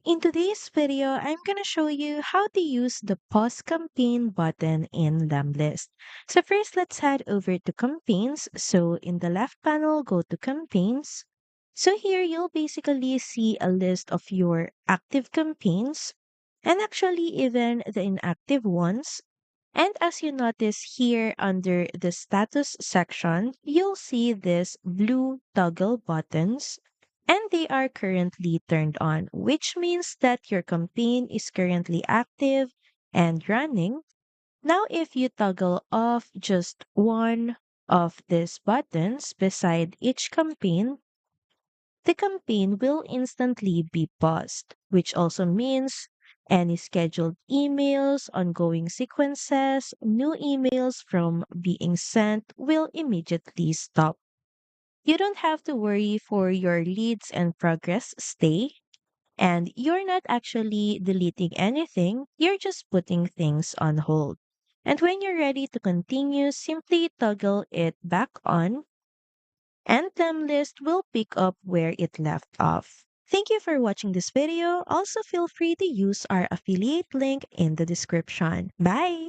In today's video, I'm going to show you how to use the pause campaign button in Lemlist. So first, let's head over to campaigns. So in the left panel, go to campaigns. So here you'll basically see a list of your active campaigns and actually even the inactive ones. And as you notice here under the status section, you'll see this blue toggle buttons and they are currently turned on, which means that your campaign is currently active and running. Now, if you toggle off just one of these buttons beside each campaign, the campaign will instantly be paused, which also means any scheduled emails, ongoing sequences, new emails from being sent will immediately stop. You don't have to worry for your leads and progress stay, and you're not actually deleting anything, you're just putting things on hold. And when you're ready to continue, simply toggle it back on and Lemlist will pick up where it left off. Thank you for watching this video. Also feel free to use our affiliate link in the description. Bye!